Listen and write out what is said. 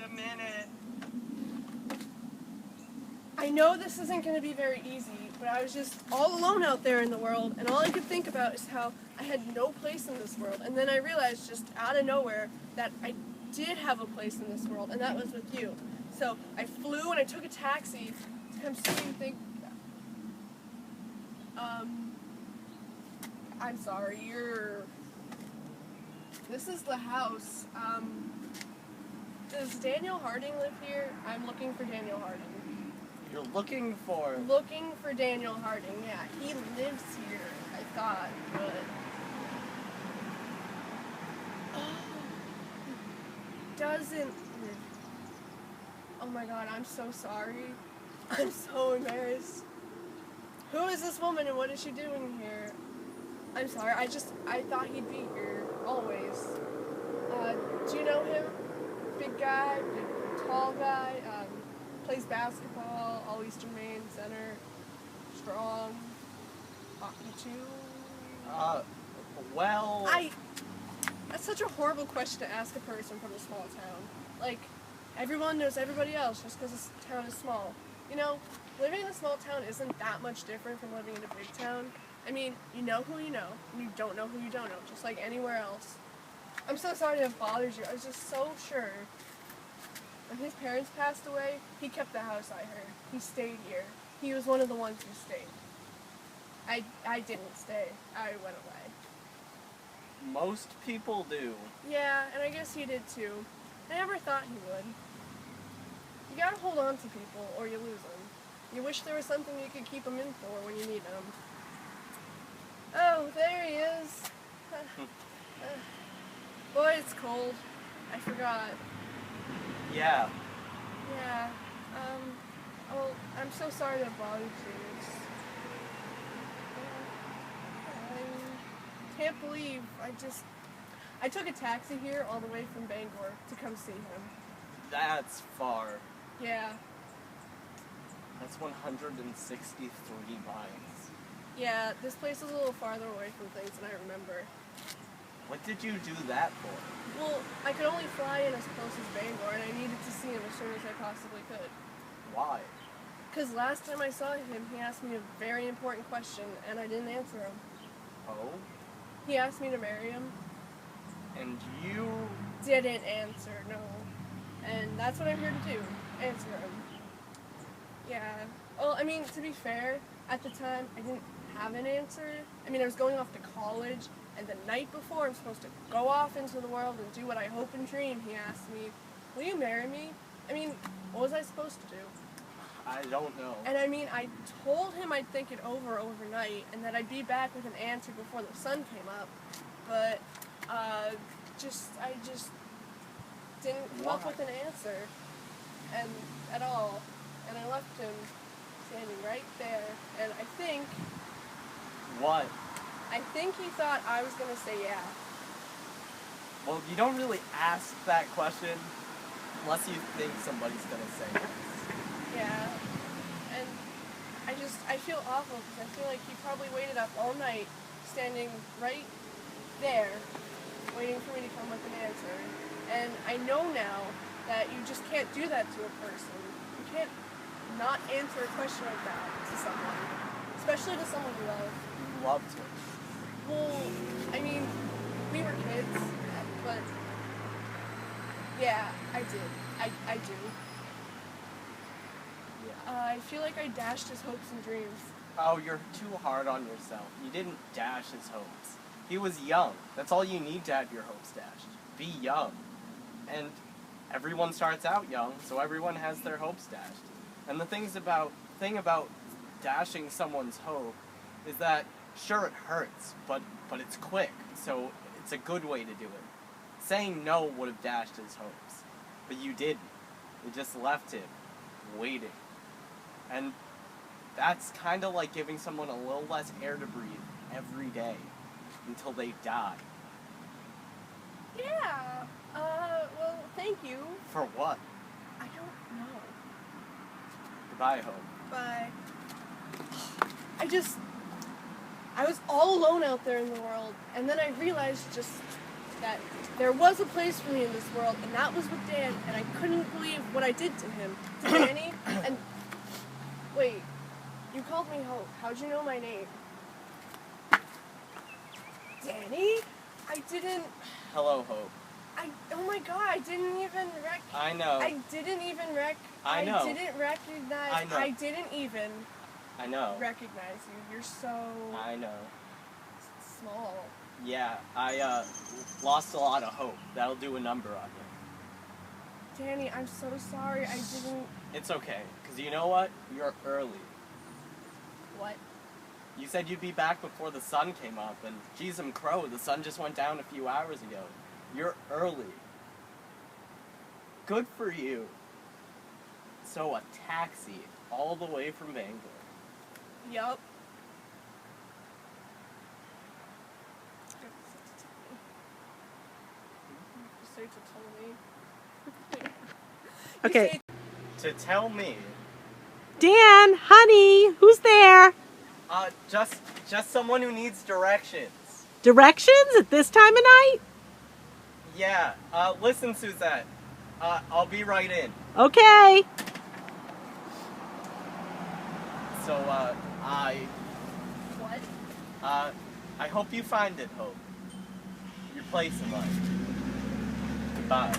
a minute. I know this isn't going to be very easy, but I was just all alone out there in the world, and all I could think about is how I had no place in this world. And then I realized just out of nowhere that I did have a place in this world, and that was with you. So I flew and I took a taxi to come see you. I'm sorry, this is the house. Does Daniel Harding live here? I'm looking for Daniel Harding. You're looking for... Looking for Daniel Harding, yeah. He lives here, I thought, but... doesn't live. Oh my god, I'm so sorry. I'm so embarrassed. Who is this woman and what is she doing here? I'm sorry, I thought he'd be here, always. Do you know him? Big guy, big, tall guy, plays basketball, all Eastern Maine center, strong, hockey too. Well... That's such a horrible question to ask a person from a small town. Like, everyone knows everybody else just because this town is small. You know, living in a small town isn't that much different from living in a big town. I mean, you know who you know, and you don't know who you don't know, just like anywhere else. I'm so sorry to have bothered you. I was just so sure. When his parents passed away, he kept the house, I heard. He stayed here. He was one of the ones who stayed. I didn't stay. I went away. Most people do. Yeah, and I guess he did too. I never thought he would. You gotta hold on to people, or you lose them. You wish there was something you could keep them in for when you need them. Oh, there he is. Boy, it's cold. I forgot. Yeah. Yeah. Oh, I'm so sorry to have bothered you. I can't believe I took a taxi here all the way from Bangor to come see him. That's far. Yeah. That's 163 miles. Yeah, this place is a little farther away from things than I remember. What did you do that for? Well, I could only fly in as close as Bangor, and I needed to see him as soon as I possibly could. Why? Because last time I saw him, he asked me a very important question, and I didn't answer him. Oh? He asked me to marry him. And you... Didn't answer, no. And that's what I'm here to do, answer him. Yeah. Well, I mean, to be fair, at the time, I didn't have an answer. I mean, I was going off to college, and the night before I'm supposed to go off into the world and do what I hope and dream, he asked me, will you marry me? I mean, what was I supposed to do? I don't know. And I mean, I told him I'd think it over overnight, and that I'd be back with an answer before the sun came up, but, I just didn't come up with an answer, and at all, and I left him standing right there, and I think... What? I think he thought I was gonna say yeah. Well, you don't really ask that question unless you think somebody's gonna say yes. Yeah, and I feel awful because I feel like he probably waited up all night, standing right there, waiting for me to come with an answer. And I know now that you just can't do that to a person. You can't not answer a question like that to someone, especially to someone you love. You loved him. Well, I mean, we were kids, but yeah, I did. I do. Yeah. I feel like I dashed his hopes and dreams. Oh, you're too hard on yourself. You didn't dash his hopes. He was young. That's all you need to have your hopes dashed. Be young. And everyone starts out young, so everyone has their hopes dashed. And the thing about dashing someone's hope is that, sure, it hurts, but it's quick, so it's a good way to do it. Saying no would have dashed his hopes, but you didn't. You just left him waiting. And that's kind of like giving someone a little less air to breathe every day until they die. Yeah, well, thank you. For what? I don't know. Goodbye, Hope. Bye. I was all alone out there in the world, and then I realized just that there was a place for me in this world, and that was with Dan, and I couldn't believe what I did to him, to Danny, and... Wait, you called me Hope. How'd you know my name? Danny? I didn't... Hello, Hope. Oh my god, I didn't even I know. I didn't even I know. I didn't recognize... I know. I didn't even... I know. recognize you. You're so... I know. small. Yeah, I lost a lot of hope. That'll do a number on you. Danny, I'm so sorry. I didn't... It's okay, because you know what? You're early. What? You said you'd be back before the sun came up, and geez, crow, the sun just went down a few hours ago. You're early. Good for you. So a taxi all the way from Bangor. Yup. Say to tell me. Okay. To tell me, Dan, honey, who's there? just someone who needs directions. Directions at this time of night? Yeah, listen, Suzette. I'll be right in. Okay. So, What? I hope you find it, Hope. Your place in life. Goodbye.